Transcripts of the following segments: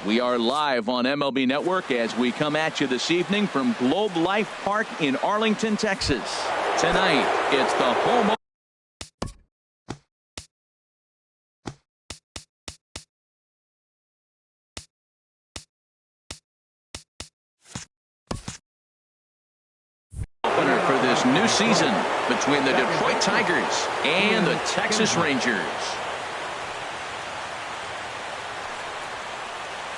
We are live on MLB Network as we come at you this evening from Globe Life Park in Arlington, Texas. Tonight, it's the home opener for this new season between the Detroit Tigers and the Texas Rangers.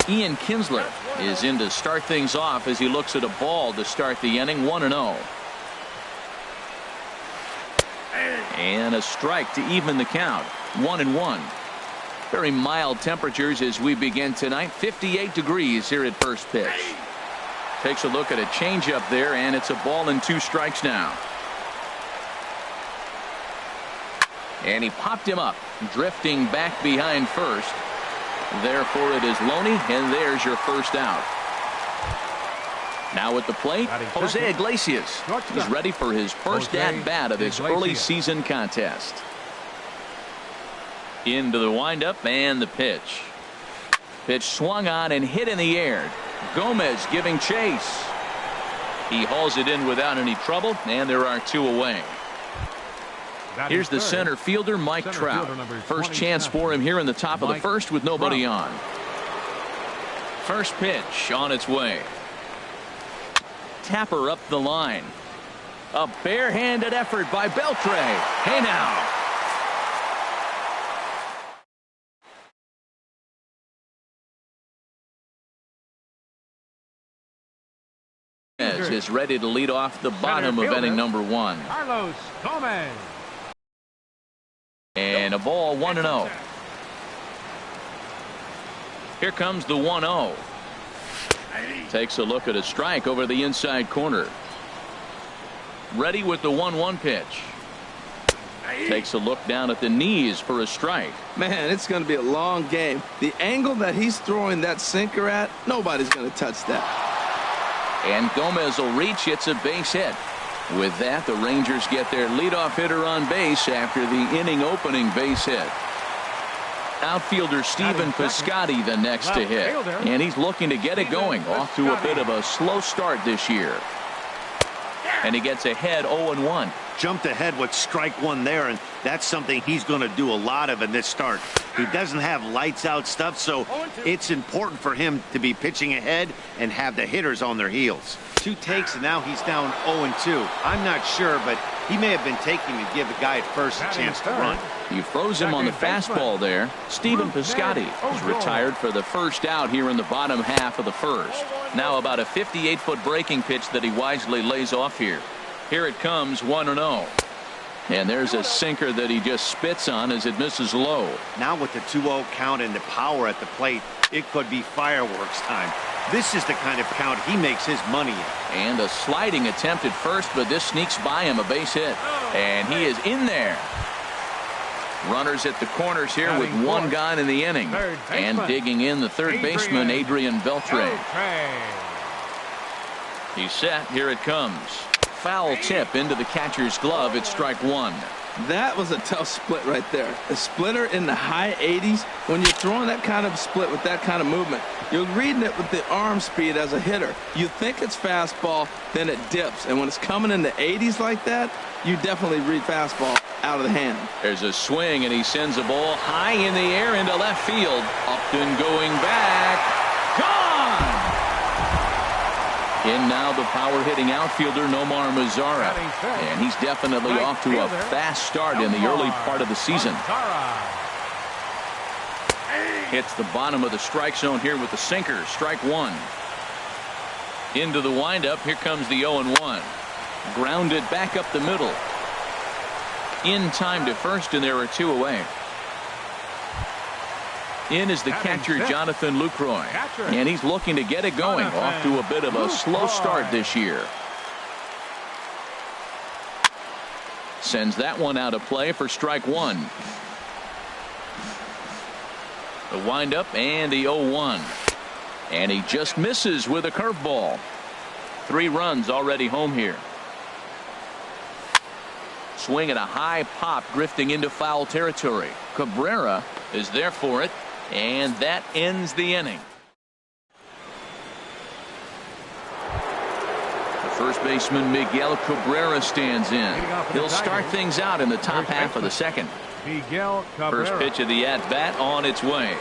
Ian Kinsler is in to start things off as he looks at a ball to start the inning. 1-0. And a strike to even the count. 1-1. Very mild temperatures as we begin tonight. 58 degrees here at first pitch. Takes a look at a changeup there, and it's a ball and 2 strikes now. And he popped him up, drifting back behind first. Therefore, it is Loney, and there's your first out. Now at the plate, Jose Iglesias. He's ready for his first at-bat of this early season contest. Into the windup and the pitch. Pitch swung on and hit in the air. Gomez giving chase. He hauls it in without any trouble, and there are 2 away. Here's the center fielder, Mike Trout. First chance for him here in the top of the first with nobody on. First pitch on its way. Tapper up the line. A barehanded effort by Beltre. Hey now. Is ready to lead off the bottom of inning number 1. Carlos Gomez. And a ball, 1-0. Here comes the 1-0. Takes a look at a strike over the inside corner. Ready with the 1-1 pitch. Takes a look down at the knees for a strike. Man, it's going to be a long game. The angle that he's throwing that sinker at, nobody's going to touch that. And Gomez will reach. It's a base hit. With that, the Rangers get their leadoff hitter on base after the inning opening base hit. Outfielder Stephen Piscotty the next to hit. And he's looking to get it going. Off to a bit of a slow start this year. And he gets ahead 0-1. Jumped ahead with strike 1 there, and that's something he's going to do a lot of in this start. He doesn't have lights out stuff, so it's important for him to be pitching ahead and have the hitters on their heels. 2 takes, and now he's down 0-2. I'm not sure, but he may have been taking to give the guy at first a chance to run. You froze him on the fastball there. Stephen Piscotty is retired for the first out here in the bottom half of the first. Now about a 58-foot breaking pitch that he wisely lays off here. Here it comes, 1-0. And there's a sinker that he just spits on as it misses low. Now with the 2-0 count and the power at the plate, it could be fireworks time. This is the kind of count he makes his money in. And a sliding attempt at first, but this sneaks by him, a base hit. And he is in there. Runners at the corners here with 1 gone in the inning. And digging in the third baseman, Adrian Beltre. He's set. Here it comes. Foul tip into the catcher's glove. It's strike 1. That was a tough split right there. A splitter in the high 80s. When you're throwing that kind of split with that kind of movement, you're reading it with the arm speed as a hitter. You think it's fastball, then it dips. And when it's coming in the 80s like that, you definitely read fastball out of the hand. There's a swing, and he sends a ball high in the air into left field. Upton going back. Gone! In now the power-hitting outfielder Nomar Mazara. And he's definitely off to a fast start in the early part of the season. Hits the bottom of the strike zone here with the sinker. Strike 1. Into the windup. Here comes the 0-1. Grounded back up the middle. In time to first, and there are 2 away. In is the catcher, Jonathan Lucroy. And he's looking to get it going. Off to a bit of a slow start this year. Sends that one out of play for strike 1. The windup and the 0-1. And he just misses with a curveball. 3 runs already home here. Swing at a high pop, drifting into foul territory. Cabrera is there for it. And that ends the inning. First baseman Miguel Cabrera stands in. He'll start things out in the top half of the second. Miguel Cabrera. First pitch of the at-bat on its way.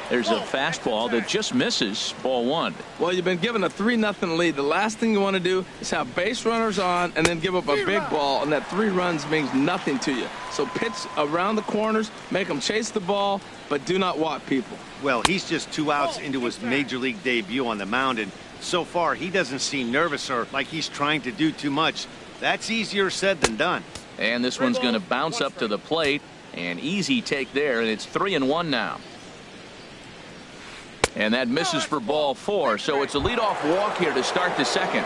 There's a fastball that just misses. Ball one. Well, you've been given a 3-0 lead. The last thing you want to do is have base runners on and then give up a big ball, and that 3 runs means nothing to you. So pitch around the corners, make them chase the ball, but do not walk people. Well, he's just 2 outs into his major league debut on the mound, and so far he doesn't seem nervous or like he's trying to do too much. That's easier said than done. And this one's going to bounce up to the plate. An easy take there, and it's 3-1 now. And that misses for ball 4, so it's a leadoff walk here to start the second.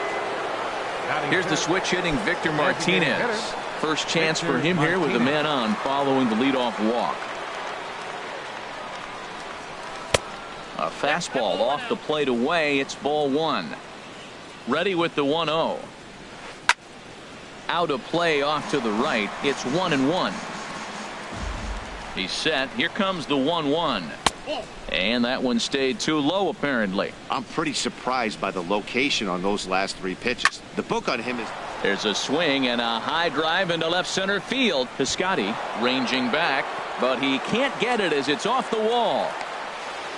Here's the switch hitting Victor Martinez. First chance for him here with a man on following the leadoff walk. A fastball off the plate away. It's ball 1. Ready with the 1-0. Out of play off to the right. It's 1-1. He's set. Here comes the 1-1. And that one stayed too low, apparently. I'm pretty surprised by the location on those last 3 pitches. The book on him is... There's a swing and a high drive into left center field. Piscotty ranging back, but he can't get it as it's off the wall.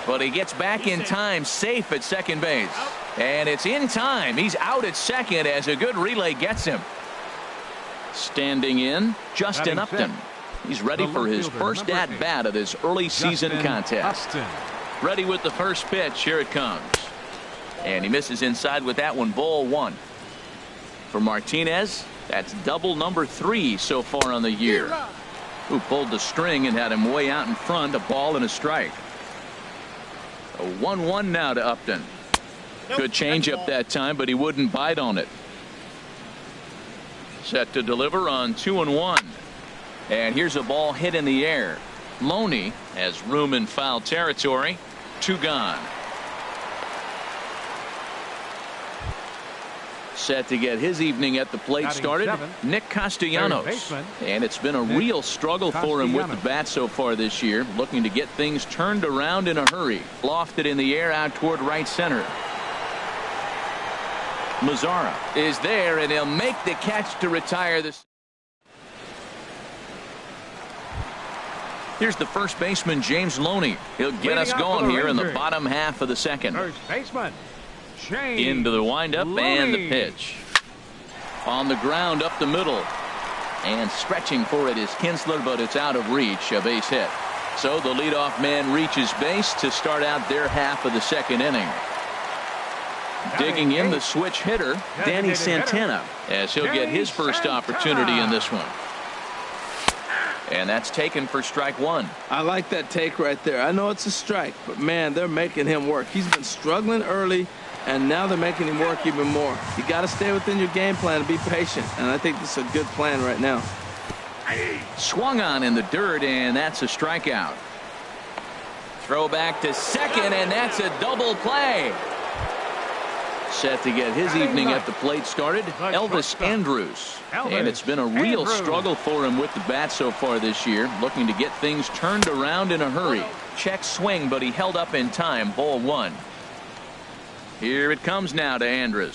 But he gets back in time, safe at second base. And it's in time. He's out at second as a good relay gets him. Standing in, Justin Upton. He's ready for his first at-bat of this early season contest. Ready with the first pitch. Here it comes. And he misses inside with that one. Ball 1. For Martinez, that's double number 3 so far on the year. Who pulled the string and had him way out in front. A ball and a strike. A 1-1 now to Upton. Good changeup that time, but he wouldn't bite on it. Set to deliver on 2-1. And here's a ball hit in the air. Loney has room in foul territory. 2 gone. Set to get his evening at the plate started. Nick Castellanos. And it's been a real struggle for him with the bat so far this year. Looking to get things turned around in a hurry. Lofted in the air out toward right center. Mazzara is there, and he'll make the catch to retire this. Here's the first baseman, James Loney. He'll get us going here in the bottom half of the second. First baseman, James into the windup and the pitch. On the ground up the middle. And stretching for it is Kinsler, but it's out of reach. A base hit. So the leadoff man reaches base to start out their half of the second inning. Digging in the switch hitter, Danny Santana, as he'll get his first opportunity in this one. And that's taken for strike 1. I like that take right there. I know it's a strike, but man, they're making him work. He's been struggling early, and now they're making him work even more. You got to stay within your game plan and be patient, and I think this is a good plan right now. Swung on in the dirt, and that's a strikeout. Throw back to second, and that's a double play. Set to get his evening at the plate started, Elvis Andrus. And it's been a real struggle for him with the bat so far this year. Looking to get things turned around in a hurry. Check swing, but he held up in time. Ball 1. Here it comes now to Andrus.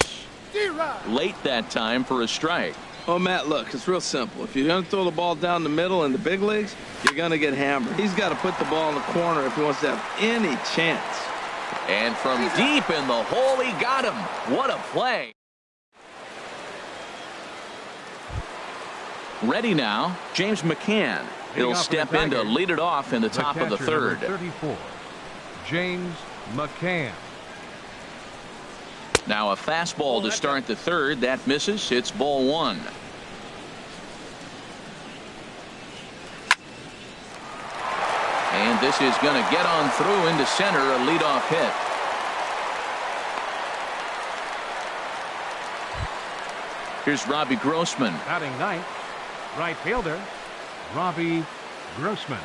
Late that time for a strike. Oh, Matt, look, it's real simple. If you're going to throw the ball down the middle in the big leagues, you're going to get hammered. He's got to put the ball in the corner if he wants to have any chance. And from deep in the hole, he got him. What a play. Ready now, James McCann. He'll step in to lead it off in the top of the third. 34, James McCann. Now a fastball to start the third. That misses. It's ball 1. And this is going to get on through into center, a leadoff hit. Here's Robbie Grossman. Batting ninth, right fielder, Robbie Grossman.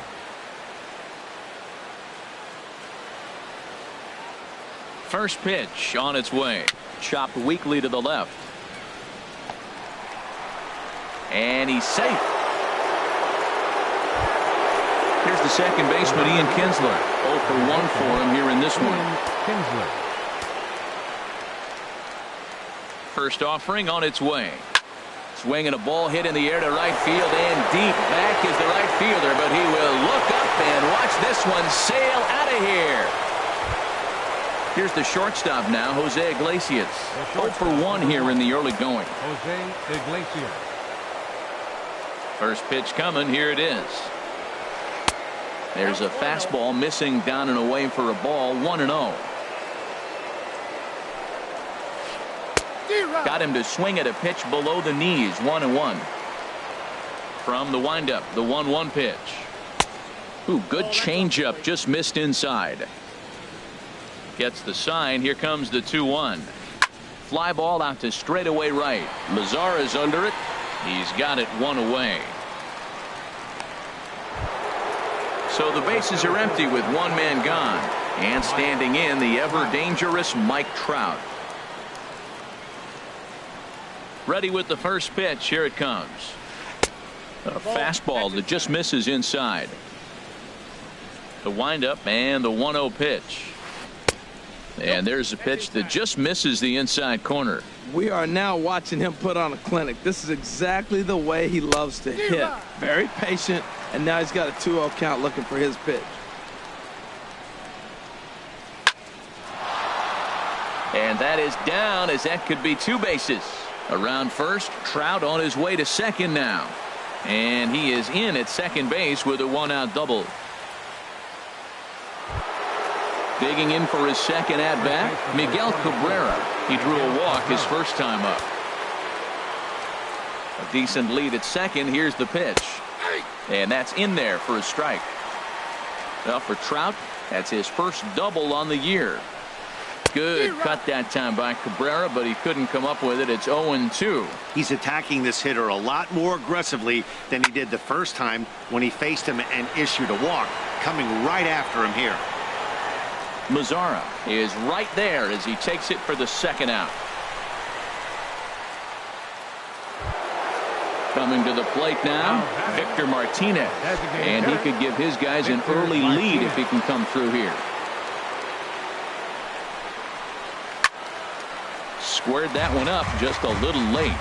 First pitch on its way. Chopped weakly to the left. And he's safe. Here's the second baseman, Ian Kinsler. 0 for 1 for him here in this one. Kinsler. First offering on its way. Swinging a ball hit in the air to right field and deep. Back is the right fielder, but he will look up and watch this one sail out of here. Here's the shortstop now, Jose Iglesias. 0 for 1 here in the early going. Jose Iglesias. First pitch coming. Here it is. There's a fastball missing down and away for a ball. 1-0. Got him to swing at a pitch below the knees. 1-1. From the windup, the 1-1 pitch. Ooh, good changeup, just missed inside. Gets the sign. Here comes the 2-1. Fly ball out to straightaway right. Mazara's under it. He's got it 1 away. So the bases are empty with 1 man gone. And standing in, the ever dangerous Mike Trout. Ready with the first pitch. Here it comes. A fastball that just misses inside. The windup and the 1-0 pitch. And there's a pitch that just misses the inside corner. We are now watching him put on a clinic. This is exactly the way he loves to hit. Very patient, and now he's got a 2-0 count looking for his pitch. And that is down, as that could be 2 bases. Around first, Trout on his way to second now. And he is in at second base with a 1-out double. Digging in for his second at-bat, Miguel Cabrera. He drew a walk his first time up. A decent lead at second. Here's the pitch. And that's in there for a strike. Well, for Trout, that's his first double on the year. Good cut that time by Cabrera, but he couldn't come up with it. It's 0-2. He's attacking this hitter a lot more aggressively than he did the first time when he faced him and issued a walk, coming right after him here. Mazara is right there as he takes it for the second out. Coming to the plate now, Victor Martinez. And he could give his guys an early lead if he can come through here. Squared that one up just a little late.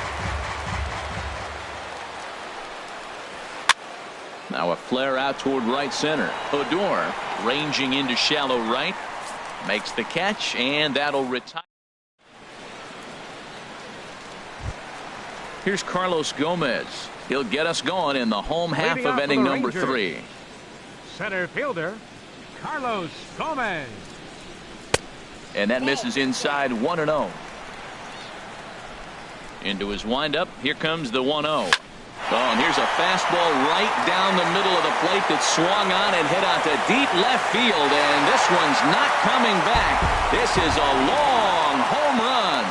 Now a flare out toward right center. Odor ranging into shallow right. Makes the catch, and that'll retire. Here's Carlos Gomez. He'll get us going in the home half of inning number 3. Center fielder, Carlos Gomez. And that misses inside. 1-0. Into his windup. Here comes the 1-0. Oh, and here's a fastball right down the middle of the plate that swung on and hit out to deep left field, and this one's not coming back. This is a long home run.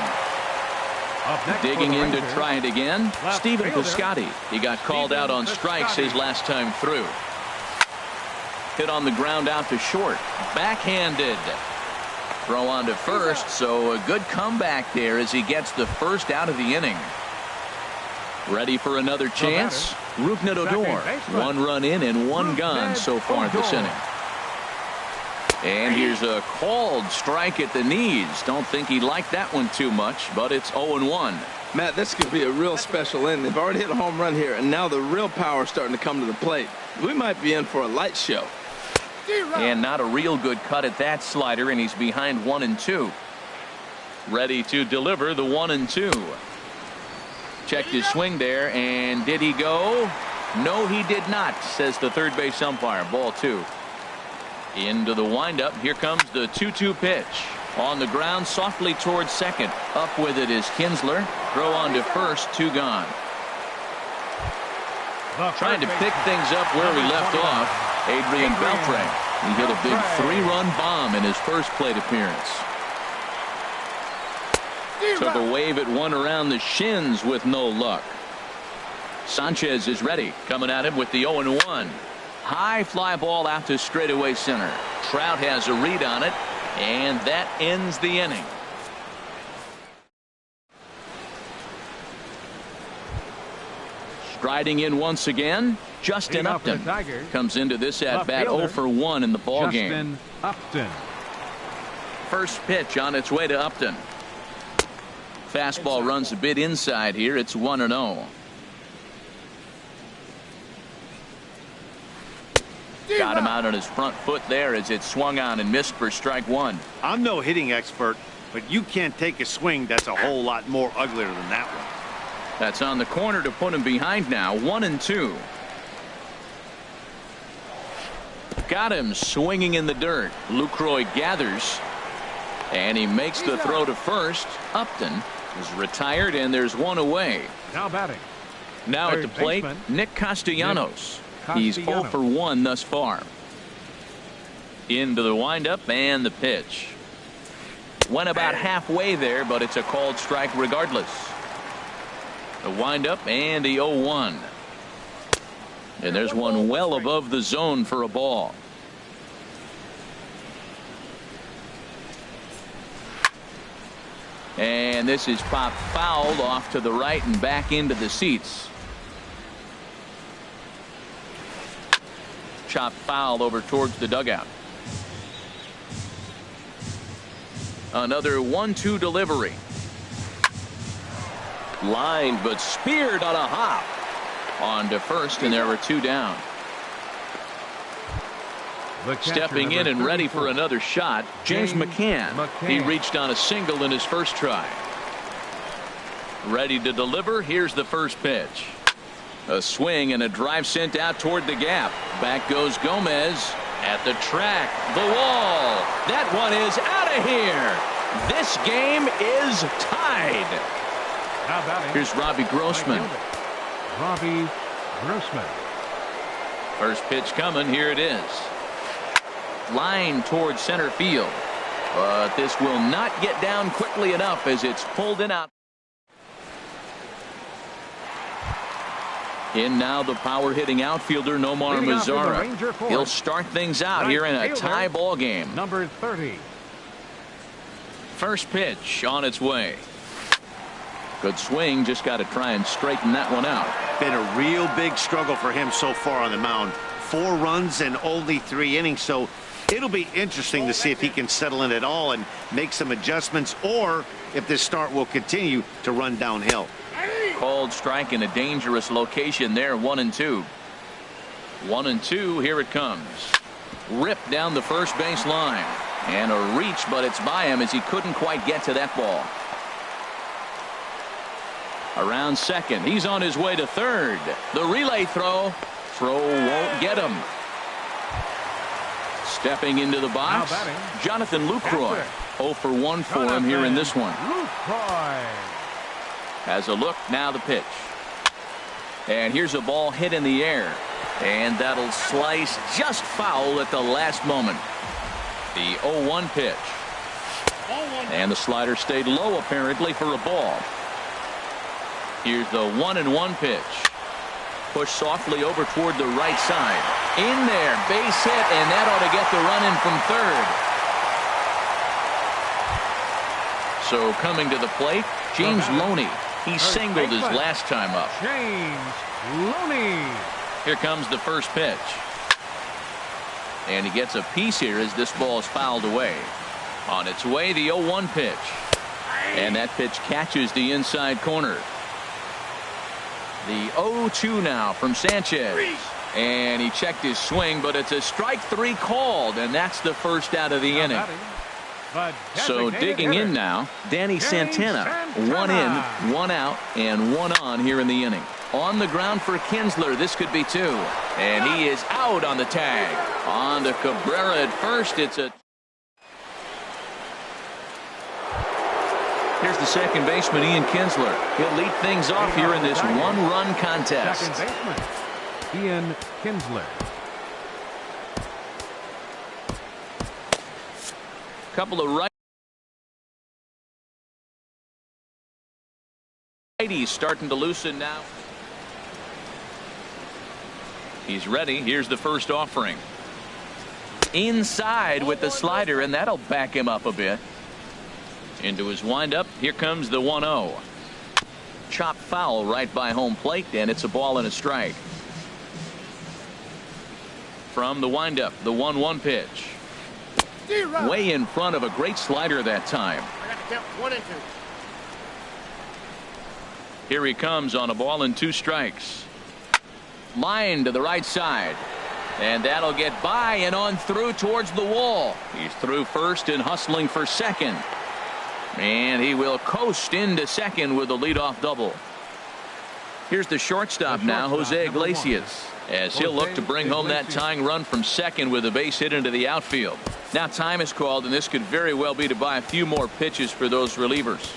Digging in to try it again, Stephen Piscotty. He got called out on strikes his last time through. Hit on the ground out to short. Backhanded. Throw on to first, so a good comeback there as he gets the first out of the inning. Ready for another chance. Rougned Odor. 1 run in and 1 gone so far this inning. And here's a called strike at the knees. Don't think he liked that one too much, but it's 0-1. Matt, this could be a real special inning. They've already hit a home run here, and now the real power is starting to come to the plate. We might be in for a light show. And not a real good cut at that slider, and he's behind 1-2. Ready to deliver the 1-2. Checked his swing there, and did he go? No, he did not, says the third base umpire. Ball 2. Into the windup. Here comes the 2-2 pitch. On the ground, softly towards second. Up with it is Kinsler. Throw on to first. 2 gone. Trying to pick things up where we left off. Adrian Beltre. He hit a big 3-run bomb in his first plate appearance. Took a wave at one around the shins with no luck. Sanchez is ready. Coming at him with the 0-1. High fly ball out to straightaway center. Trout has a read on it, and that ends the inning. Striding in once again, Justin Upton comes into this at-bat 0 for 1 in the ballgame. Upton. First pitch on its way to Upton. fastball runs a bit inside here. It's 1-0. Got him out on his front foot there as it swung on and missed for strike one. I'm no hitting expert, but you can't take a swing that's a whole lot more uglier than that one. That's on the corner to put him behind now. 1-2. Got him swinging in the dirt. Lucroy gathers, and he makes the throw to first. Upton is retired, and there's one away. Now batting. Now at Third the plate, baseman, Nick Castellanos. Nick He's 0 Castellanos. for 1 thus far. Into the windup and the pitch. Went about halfway there, but it's a called strike regardless. The windup and the 0-1. And there's one well above the zone for a ball. And this is popped fouled off to the right and back into the seats. Chopped foul over towards the dugout. Another 1-2 delivery. Lined but speared on a hop. On to first, and there were 2 down. The catcher, Stepping in number and ready 34. for another shot, James McCann. He reached on a single in his first try. Ready to deliver. Here's the first pitch. A swing and a drive sent out toward the gap. Back goes Gomez at the track. The wall. That one is out of here. This game is tied. Now batting. Here's Robbie Grossman. Right fielder, Robbie Grossman. First pitch coming. Here it is. Line towards center field. But this will not get down quickly enough as it's pulled in out. In now the power hitting outfielder Nomar Leading off with the Ranger Mazara. fourth. He'll start things out Right here in a fielder, tie ball game. Number 30. First pitch on its way. Good swing. Just got to try and straighten that one out. Been a real big struggle for him so far on the mound. 4 runs and only 3 innings, so it'll be interesting to see if he can settle in at all and make some adjustments, or if this start will continue to run downhill. Called strike in a dangerous location there. 1-2. 1-2. Here it comes. Ripped down the first base line. And a reach, but it's by him as he couldn't quite get to that ball. Around second. He's on his way to third. The relay throw. Throw won't get him. Stepping into the box, Now batting. Jonathan Lucroy. 0 for 1 for him here in this one. Lucroy. Has a look. Now the pitch. And here's a ball hit in the air. And that'll slice just foul at the last moment. The 0-1 pitch. And the slider stayed low apparently for a ball. Here's the 1-1 pitch. Push softly over toward the right side. In there. Base hit, and that ought to get the run in from third. So coming to the plate, James Loney. He singled his last time up. James Loney. Here comes the first pitch. And he gets a piece here as this ball is fouled away. On its way, the 0-1 pitch. And that pitch catches the inside corner. The 0-2 now from Sanchez. And he checked his swing, but it's a strike 3 called, and that's the first out of the inning. So digging in now, Danny Santana. 1 in, 1 out, and 1 on here in the inning. On the ground for Kinsler. This could be 2. And he is out on the tag. On to Cabrera at first. It's a... Here's the second baseman, Ian Kinsler. He'll lead things off here in this 1-run contest. Second baseman, Ian Kinsler. Couple of righties starting to loosen now. He's ready. Here's the first offering. Inside with the slider, and that'll back him up a bit. Into his windup. Here comes the 1-0. Chopped foul right by home plate, and it's a ball and a strike. From the windup, the 1-1 pitch. Way in front of a great slider that time. Here he comes on a ball and 2 strikes. Line to the right side. And that'll get by and on through towards the wall. He's through first and hustling for second. And he will coast into second with a leadoff double. Here's the shortstop now, Jose Iglesias, as he'll look to bring home that tying run from second with a base hit into the outfield. Now time is called, and this could very well be to buy a few more pitches for those relievers.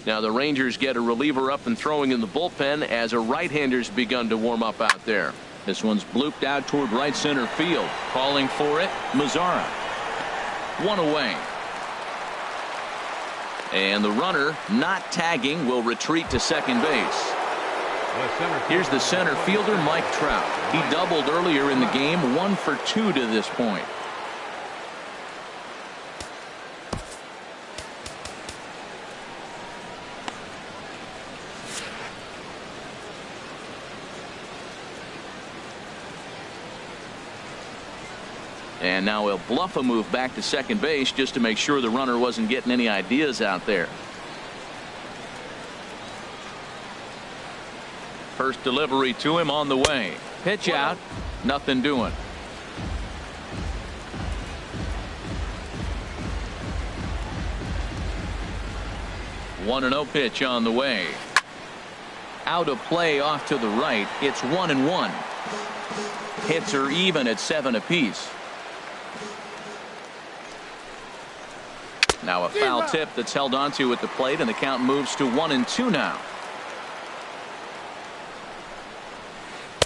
Now the Rangers get a reliever up and throwing in the bullpen as a right-hander's begun to warm up out there. This one's blooped out toward right center field. Calling for it, Mazzara. 1 away. And the runner, not tagging, will retreat to second base. Here's the center fielder, Mike Trout. He doubled earlier in the game, 1 for 2 to this point. And now he'll bluff a move back to second base just to make sure the runner wasn't getting any ideas out there. First delivery to him on the way. Pitch out. Nothing doing. One and 0 pitch on the way. Out of play off to the right. It's 1-1. Hits are even at 7 apiece. Now a foul tip that's held onto at the plate, and the count moves to 1-2 now.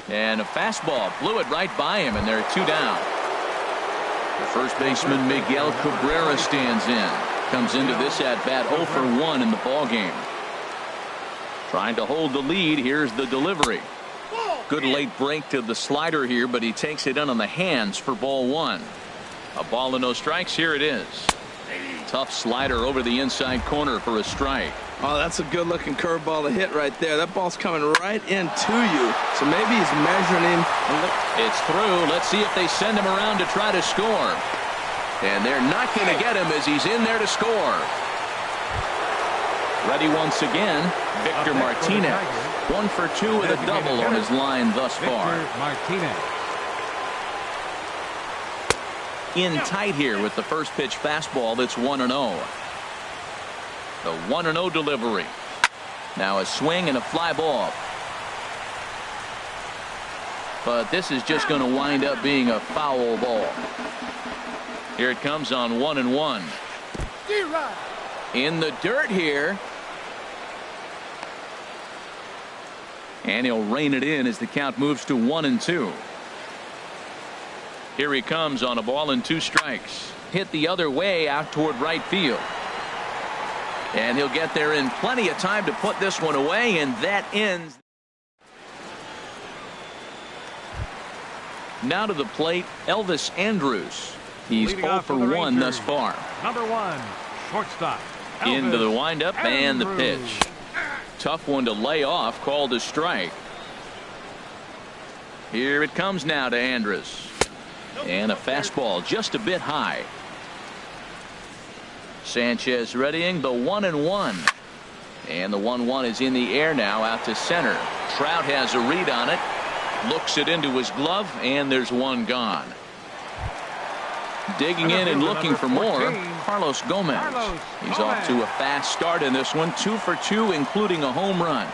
And a fastball blew it right by him, and they're 2 down. The first baseman Miguel Cabrera stands in. Comes into this at bat 0 for 1 in the ball game. Trying to hold the lead. Here's the delivery. Good late break to the slider here, but he takes it in on the hands for ball 1. A ball and no strikes. Here it is. Tough slider over the inside corner for a strike. Oh, that's a good looking curveball to hit right there. That ball's coming right into you. So maybe he's measuring him. It's through. Let's see if they send him around to try to score. And they're not going to get him as he's in there to score. Ready once again, Victor Martinez. 1 for 2 with a double on his line thus far. Martinez. In tight here with the first pitch fastball. That's 1-0. The 1-0 delivery. Now a swing and a fly ball. But this is just going to wind up being a foul ball. Here it comes on 1-1. In the dirt here. And he'll rein it in as the count moves to 1-2. Here he comes on a ball and 2 strikes. Hit the other way out toward right field. And he'll get there in plenty of time to put this one away, and that ends. Now to the plate, Elvis Andrus. He's 0 for 1 thus far. Number 1, shortstop. Into the windup and the Andrus. pitch. Tough one to lay off, called a strike. Here it comes now to Andrus. And a fastball just a bit high. Sanchez readying the 1-1. And the 1-1 is in the air now out to center. Trout has a read on it. Looks it into his glove, and there's one gone. Digging in and looking for more, Carlos Gomez. He's off to a fast start in this one. 2 for 2, including a home run.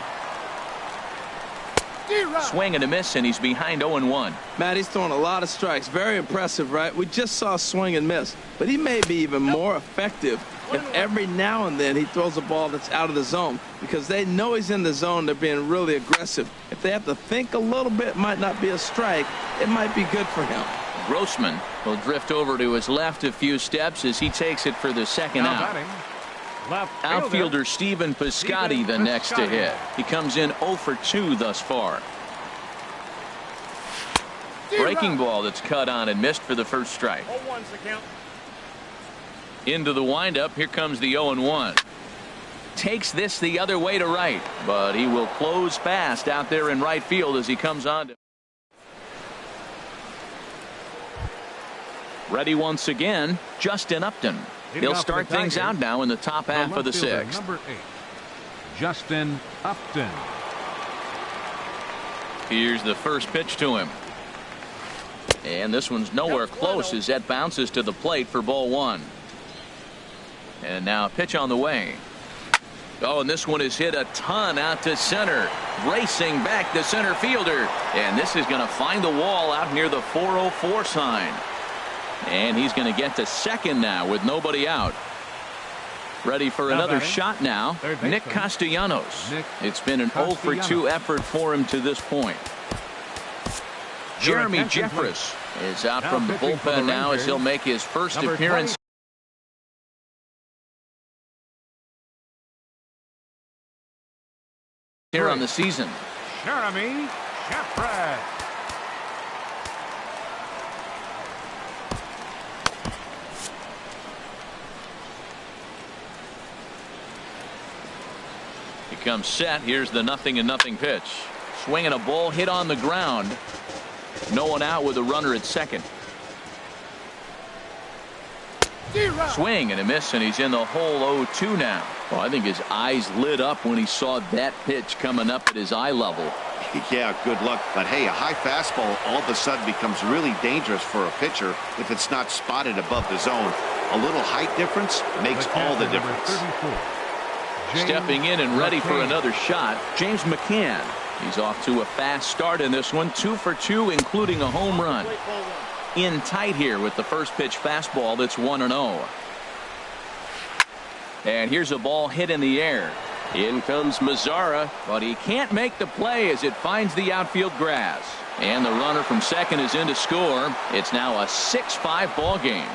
Swing and a miss, and he's behind 0-1. Matt, he's throwing a lot of strikes. Very impressive, right? We just saw swing and miss. But he may be even more effective if every now and then he throws a ball that's out of the zone. Because they know he's in the zone. They're being really aggressive. If they have to think a little bit, it might not be a strike. It might be good for him. Grossman will drift over to his left a few steps as he takes it for the second out. Outfielder Stephen Piscotty the next to hit. He comes in 0 for 2 thus far. Breaking ball that's cut on and missed for the first strike. Into the windup. Here comes the 0-1. Takes this the other way to right, but he will close fast out there in right field as he comes on to. Ready once again, Justin Upton. He'll start things out now in the top half of the sixth. Number 8, Justin Upton. Here's the first pitch to him. And this one's nowhere close as that bounces to the plate for ball one. And now a pitch on the way. Oh, and this one is hit a ton out to center. Racing back the center fielder. And this is going to find the wall out near the 404 sign. And he's going to get to second now with nobody out. Ready for another shot now. Nick Castellanos. It's been an 0 for 2 effort for him to this point. Jeremy Jeffress is out from the bullpen now as he'll make his first appearance here on the season. Jeremy Jeffress. He comes set. Here's the 0-0 pitch. Swinging a ball hit on the ground. No one out with a runner at second. Swing and a miss, and he's in the hole 0-2 now. Well, I think his eyes lit up when he saw that pitch coming up at his eye level. Yeah, good luck. But hey, a high fastball all of a sudden becomes really dangerous for a pitcher if it's not spotted above the zone. A little height difference makes all the difference. Stepping in and ready for another shot, James McCann. He's off to a fast start in this one, 2 for 2, including a home run. In tight here with the first pitch fastball that's 1-0. And here's a ball hit in the air. In comes Mazzara, but he can't make the play as it finds the outfield grass. And the runner from second is in to score. It's now a 6-5 ball game.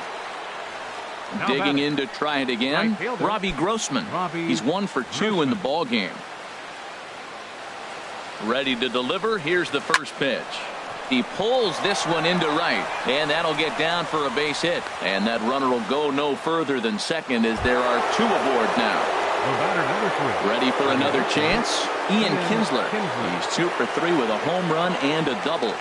Digging in to try it again, Robbie Grossman. He's 1 for 2 in the ball game. Ready to deliver. Here's the first pitch. He pulls this one into right, and that'll get down for a base hit. And that runner will go no further than second as there are 2 aboard now. Ready for another chance? Ian Kinsler. He's 2 for 3 with a home run and a double.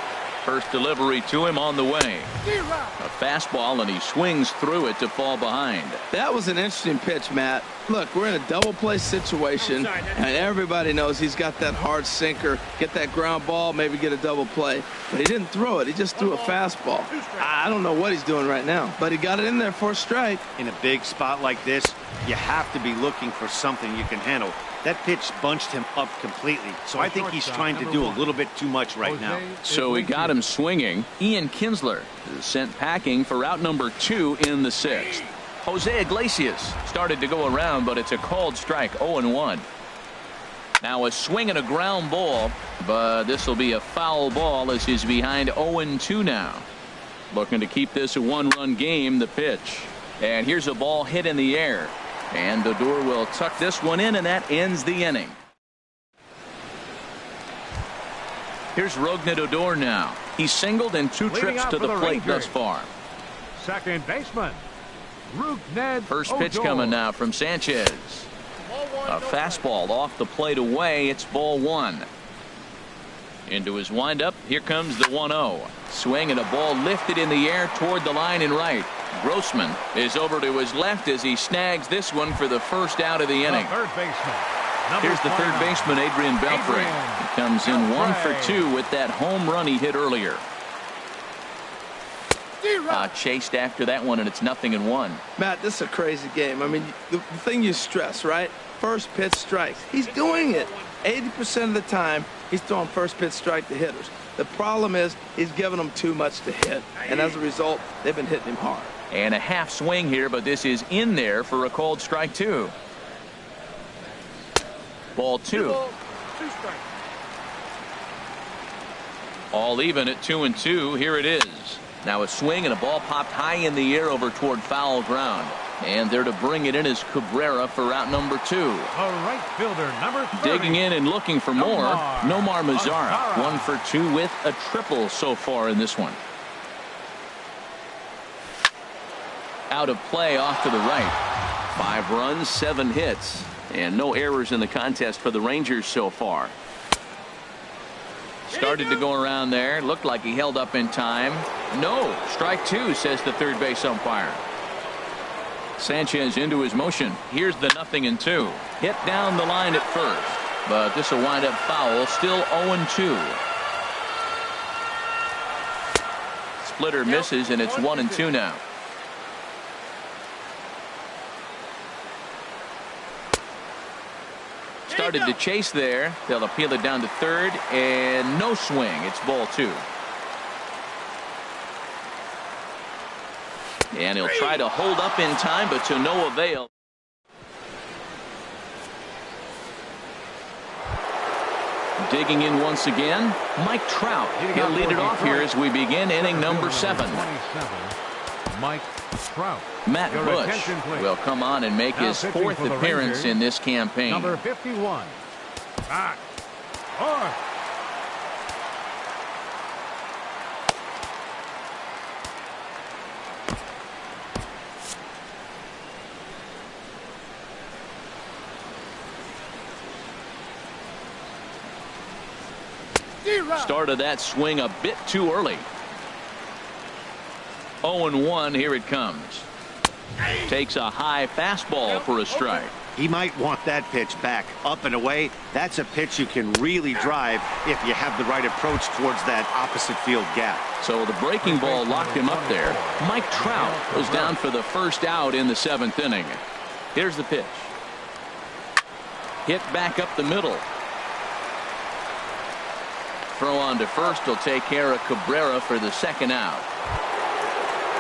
First delivery to him on the way. A fastball, and he swings through it to fall behind. That was an interesting pitch, Matt. Look, we're in a double play situation, and everybody knows he's got that hard sinker. Get that ground ball, maybe get a double play. But he didn't throw it. He just threw a fastball. I don't know what he's doing right now, but he got it in there for a strike. In a big spot like this, you have to be looking for something you can handle. That pitch bunched him up completely, so I think he's trying to do a little bit too much right now. So he got him swinging. Ian Kinsler is sent packing for out number 2 in the 6th. Jose Iglesias started to go around, but it's a called strike, 0-1. Now a swing and a ground ball, but this will be a foul ball as he's behind 0-2 now. Looking to keep this a 1-run game, the pitch. And here's a ball hit in the air. And Odor will tuck this one in, and that ends the inning. Here's Rougned Odor now. He's singled in 2 trips to the plate thus far. Second baseman, Rougned First pitch Odor. coming now from Sanchez. A fastball off the plate away. It's ball 1. Into his windup. Here comes the 1-0. Swing and a ball lifted in the air toward the line and right. Grossman is over to his left as he snags this one for the first out of the inning. Third baseman. Here's the third baseman, Adrian Beltre. He comes in 1 for 2 with that home run he hit earlier. Chased after that one, and it's 0-1. Matt, this is a crazy game. I mean, the thing you stress, right? First pitch strikes. He's doing it. 80% of the time, he's throwing first pitch strike to hitters. The problem is he's giving them too much to hit, and as a result, they've been hitting him hard. And a half swing here, but this is in there for a called strike 2. Ball 2. All even at 2-2. Here it is. Now a swing and a ball popped high in the air over toward foul ground. And there to bring it in is Cabrera for out number 2. A right fielder, number 30. Digging in and looking for more, Nomar Mazzara. 1 for 2 with a triple so far in this one. Out of play off to the right. 5 runs, 7 hits, and no errors in the contest for the Rangers so far. Started to go around there. Looked like he held up in time. No. Strike two, says the third base umpire. Sanchez into his motion. Here's the 0-2. Hit down the line at first, but this will wind up foul. Still 0-2. Splitter misses, and it's 1-2 now. Started to chase there. They'll appeal it down to third, and no swing. It's ball two. And he'll try to hold up in time, but to no avail. Digging in once again, Mike Trout. He'll lead it off here as we begin inning number 7. Mike Trout. Matt Bush will come on and make his 4th appearance in this campaign. Number 51. Back. Fourth. Started that swing a bit too early. 0-1, here it comes. Takes a high fastball for a strike. He might want that pitch back up and away. That's a pitch you can really drive if you have the right approach towards that opposite field gap. So the breaking ball locked him up there. Mike Trout was down for the first out in the 7th inning. Here's the pitch. Hit back up the middle. Throw on to first will take care of Cabrera for the 2nd out.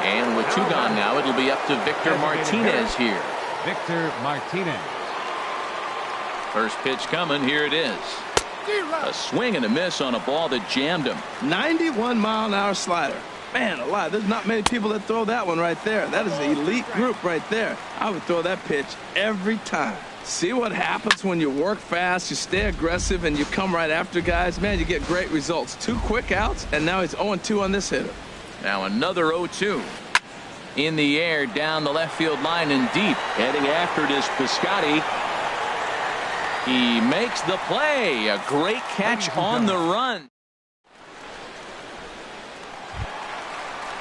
And with 2 gone now, it'll be up to Victor Martinez here. Victor Martinez. First pitch coming. Here it is. A swing and a miss on a ball that jammed him. 91-mile-an-hour slider. Man alive, there's not many people that throw that one right there. That is an elite group right there. I would throw that pitch every time. See what happens when you work fast, you stay aggressive, and you come right after guys? Man, you get great results. 2 quick outs, and now he's 0-2 on this hitter. Now another 0-2. In the air, down the left field line and deep. Heading after it is Piscotty. He makes the play. A great catch on the run.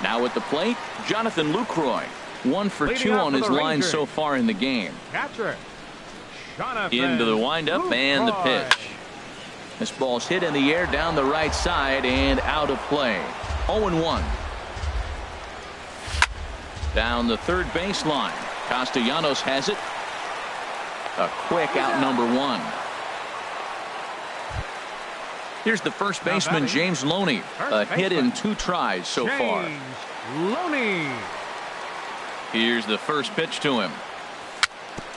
Now at the plate, Jonathan Lucroy. 1 for 2 on his line so far in the game. Catcher. Into the windup and the pitch. This ball's hit in the air down the right side and out of play. 0-1. Down the third baseline. Castellanos has it. A quick out number 1. Here's the first baseman, James Loney. A hit in 2 tries so far. Loney. Here's the first pitch to him.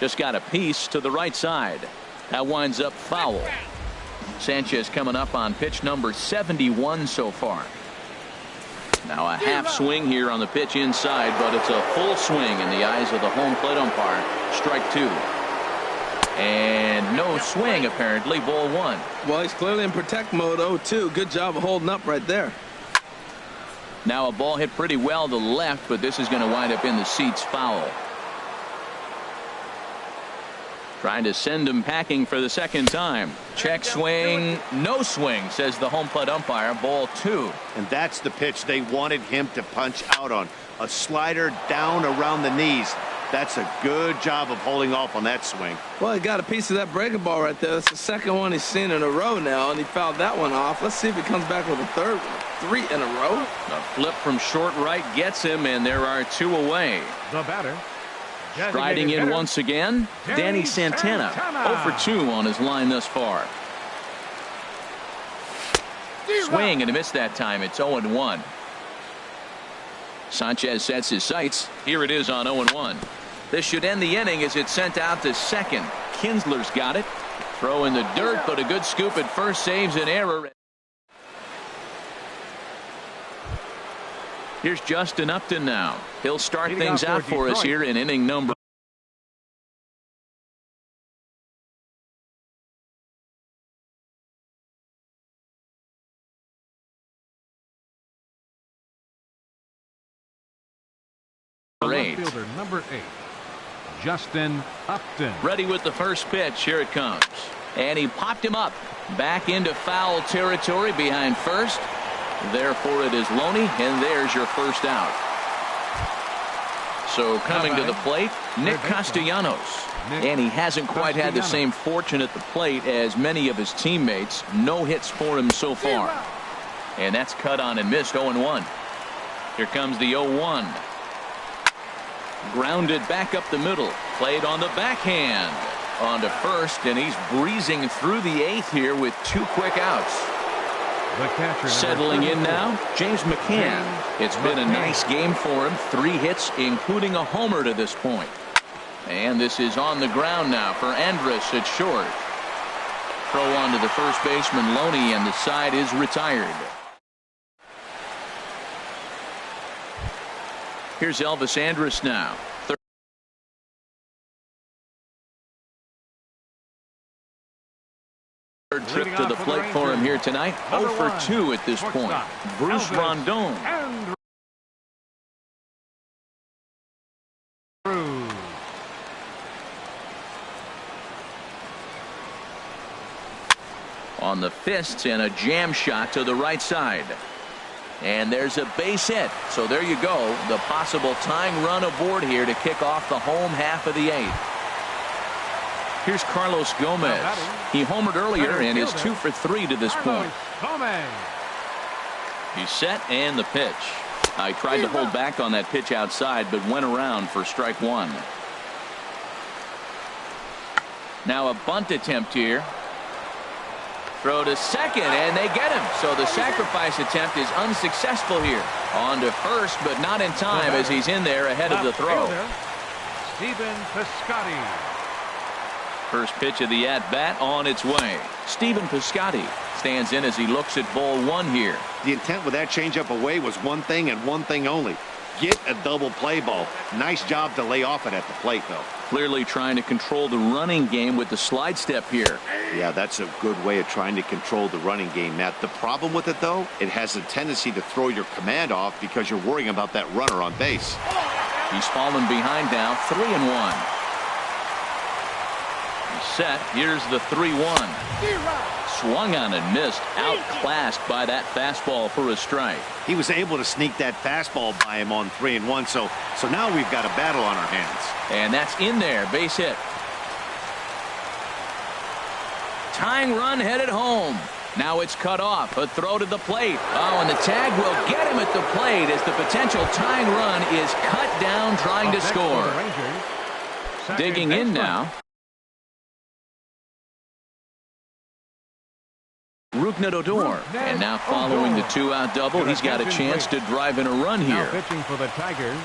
Just got a piece to the right side. That winds up foul. Sanchez coming up on pitch number 71 so far. Now a half swing here on the pitch inside, but it's a full swing in the eyes of the home plate umpire. Strike 2. And no swing apparently. Ball 1. Well, he's clearly in protect mode. 0-2. Good job of holding up right there. Now a ball hit pretty well to the left, but this is going to wind up in the seats. Foul. Trying to send him packing for the 2nd time. Check swing. No swing, says the home plate umpire. Ball 2. And that's the pitch they wanted him to punch out on. A slider down around the knees. That's a good job of holding off on that swing. Well, he got a piece of that breaking ball right there. That's the 2nd one he's seen in a row now, and he fouled that one off. Let's see if he comes back with a 3rd one. 3 in a row. A flip from short right gets him, and there are 2 away. The batter. Striding in once again, Danny Santana. 0 for 2 on his line thus far. Swing and a miss that time. It's 0-1. Sanchez sets his sights. Here it is on 0-1. This should end the inning as it's sent out to second. Kinsler's got it. Throw in the dirt, but a good scoop at first saves an error. Here's Justin Upton now. He'll start things out for us here in inning number 8. Fielder number 8. Justin Upton. Ready with the first pitch. Here it comes. And he popped him up. Back into foul territory behind first. Therefore it is Loney, and there's your first out. So coming to the plate, Nick Castellanos. And he hasn't quite had the same fortune at the plate as many of his teammates. No hits for him so far. And that's cut on and missed. 0-1. Here comes the 0-1. Grounded back up the middle. Played on the backhand. On to first, and he's breezing through the eighth here with 2 quick outs. The catcher, settling in now, James McCann. It's been a nice game for him. 3 hits, including a homer to this point. And this is on the ground now for Andrus at short. Throw on to the first baseman, Loney, and the side is retired. Here's Elvis Andrus now. Third trip to the plate for him here tonight. 0 for 2 at this point. Bruce Rondon. On the fists and a jam shot to the right side. And there's a base hit. So there you go. The possible tying run aboard here to kick off the home half of the 8th. Here's Carlos Gomez. He homered earlier and is 2 for 3 to this point. He's set and the pitch. I tried to hold back on that pitch outside but went around for strike 1. Now a bunt attempt here. Throw to second and they get him. So the sacrifice attempt is unsuccessful here. On to first but not in time as he's in there ahead of the throw. Stephen Piscotty. First pitch of the at-bat on its way. Stephen Piscotty stands in as he looks at ball 1 here. The intent with that changeup away was one thing and one thing only. Get a double play ball. Nice job to lay off it at the plate, though. Clearly trying to control the running game with the slide step here. Yeah, that's a good way of trying to control the running game, Matt. The problem with it, though, it has a tendency to throw your command off because you're worrying about that runner on base. He's fallen behind now, 3-1. Set. Here's the 3-1. Swung on and missed. Outclassed by that fastball for a strike. He was able to sneak that fastball by him on 3-1. So now we've got a battle on our hands. And that's in there. Base hit. Tying run headed home. Now it's cut off. A throw to the plate. Oh, and the tag will get him at the plate as the potential tying run is cut down trying to score. Digging in now. Rougned Odor. And now following the 2-out double, he's got a chance to drive in a run here. Now pitching for the Tigers.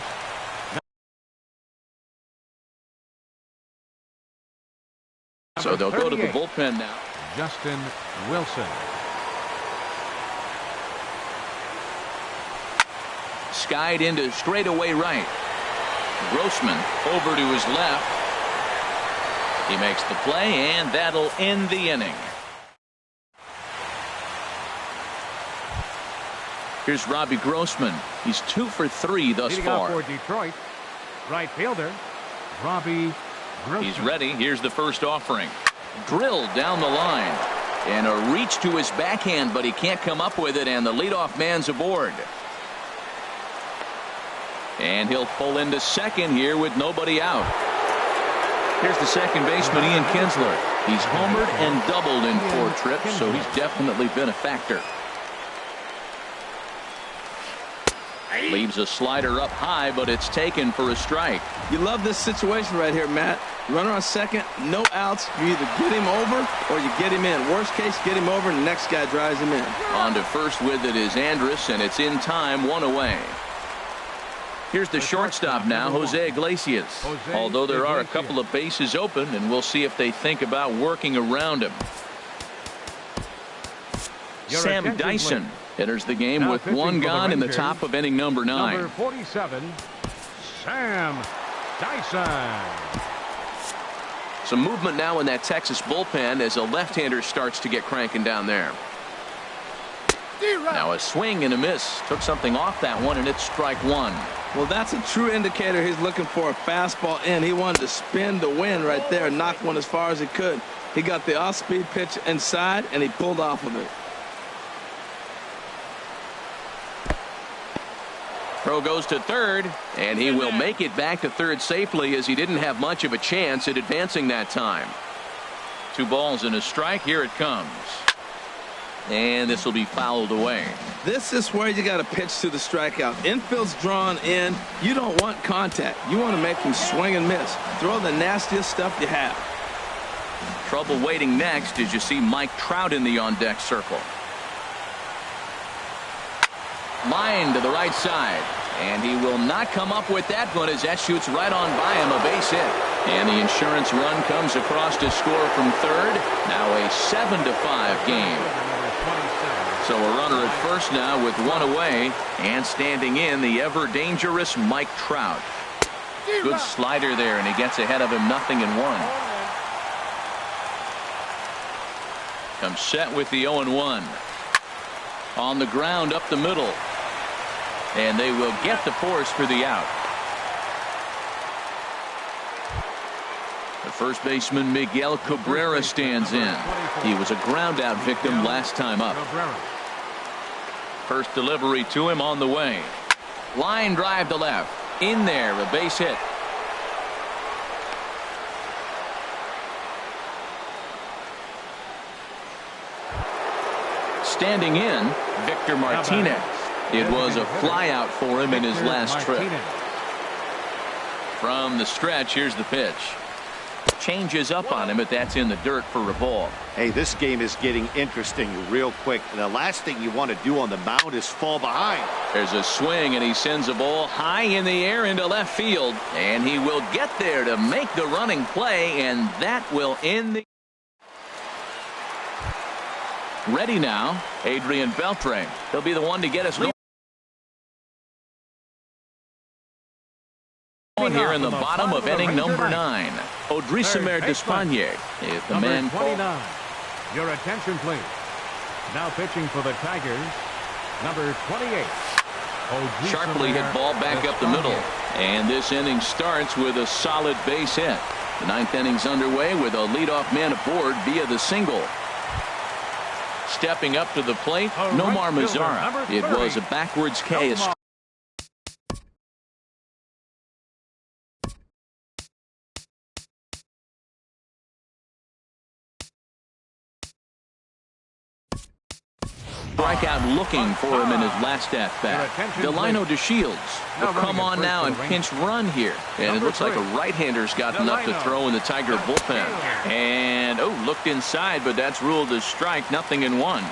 So they'll go to the bullpen now. Justin Wilson. Skied into straightaway right. Grossman over to his left. He makes the play, and that'll end the inning. Here's Robbie Grossman. He's 2 for 3 thus far. For Detroit, right fielder Robbie Grossman. He's ready. Here's the first offering. Drilled down the line. And a reach to his backhand, but he can't come up with it, and the leadoff man's aboard. And he'll pull into second here with nobody out. Here's the second baseman, Ian Kinsler. He's homered and doubled in 4 trips, so he's definitely been a factor. Leaves a slider up high, but it's taken for a strike. You love this situation right here, Matt. Runner on second, no outs. You either get him over or you get him in. Worst case, get him over and the next guy drives him in. On to first with it is Andrus, and it's in time, 1 away. Here's the shortstop now, Jose Iglesias. Although there are a couple of bases open, and we'll see if they think about working around him. Sam Dyson enters the game with 1 gone in the top of inning number 9. Number 47, Sam Dyson. Some movement now in that Texas bullpen as a left-hander starts to get cranking down there. Now a swing and a miss. Took something off that one, and it's strike one. Well, that's a true indicator he's looking for a fastball in. He wanted to spin the wind right there, knock one as far as he could. He got the off-speed pitch inside, and he pulled off of it. Throw goes to third, and he will make it back to third safely as he didn't have much of a chance at advancing that time. 2 balls and a strike. Here it comes. And this will be fouled away. This is where you got to pitch to the strikeout. Infield's drawn in. You don't want contact. You want to make him swing and miss. Throw the nastiest stuff you have. Trouble waiting next as you see Mike Trout in the on-deck circle. Line to the right side. And he will not come up with that one as that shoots right on by him, a base hit. And the insurance run comes across to score from third. Now a 7-5 game. So a runner at first now with one away, and standing in the ever dangerous Mike Trout. Good slider there, and he gets ahead of him 0-1. Comes set with the 0-1. On the ground up the middle. And they will get the force for the out. The first baseman Miguel Cabrera stands in. He was a ground out victim last time up. First delivery to him on the way. Line drive to left. In there, a base hit. Standing in, Victor Martinez. It was a flyout for him in his last trip. From the stretch, here's the pitch. Changes up on him, but that's in the dirt for a ball. Hey, this game is getting interesting real quick. The last thing you want to do on the mound is fall behind. There's a swing, and he sends a ball high in the air into left field. And he will get there to make the running play, and that will end the... Ready now, Adrian Beltre. He'll be the one to get us going here in the bottom of inning number 9. Odrisamer Despaigne is the man. 29. Your attention, please. Now pitching for the Tigers, number 28. Sharply hit ball back up the middle. And this inning starts with a solid base hit. The 9th inning's underway with a leadoff man aboard via the single. Stepping up to the plate, Nomar Mazara. It was a backwards K. Strikeout looking for him in his last at-bat. Delino DeShields will come on now and pinch run here. And it looks like a right-hander's gotten up to throw in the Tiger bullpen. And, looked inside, but that's ruled as strike, 0-1.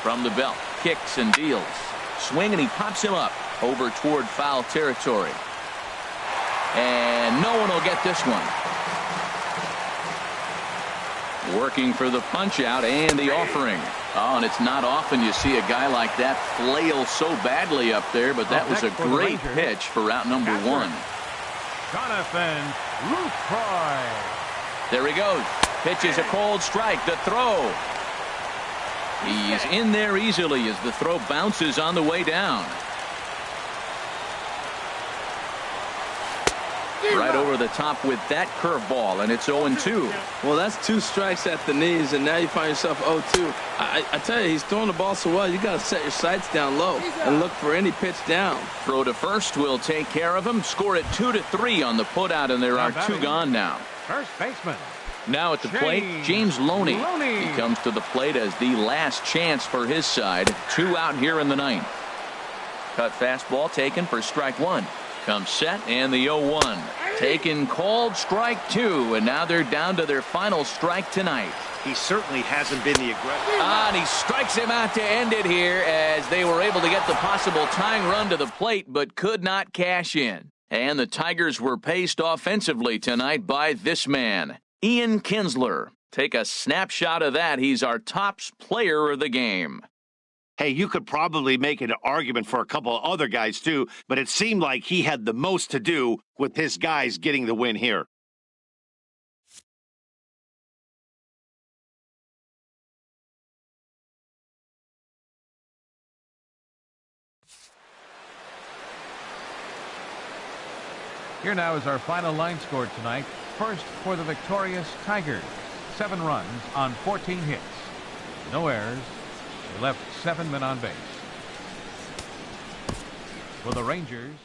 From the belt, kicks and deals. Swing, and he pops him up over toward foul territory. And no one will get this one. Working for the punch-out and the offering. Oh, and it's not often you see a guy like that flail so badly up there, but that was a great pitch for out number 1. Jonathan Lucroy. There he goes. Pitches a cold strike. The throw. He's in there easily as the throw bounces on the way down. Right over the top with that curveball, and it's 0-2. Well, that's 2 strikes at the knees, and now you find yourself 0-2. I tell you, he's throwing the ball so well, you got to set your sights down low and look for any pitch down. Throw to first will take care of him. Score it 2-3 on the putout, and there are 2 gone now. First baseman. Now at the plate, James Loney. He comes to the plate as the last chance for his side. 2 out here in the 9th. Cut fastball taken for strike 1. Comes set, and the 0-1. Taken, called, strike 2, and now they're down to their final strike tonight. He certainly hasn't been the aggressor. And he strikes him out to end it here as they were able to get the possible tying run to the plate, but could not cash in. And the Tigers were paced offensively tonight by this man, Ian Kinsler. Take a snapshot of that. He's our top player of the game. Hey, you could probably make an argument for a couple of other guys too, but it seemed like he had the most to do with his guys getting the win here. Here now is our final line score tonight. First for the victorious Tigers. 7 runs on 14 hits. No errors. They left 7 men on base. For the Rangers.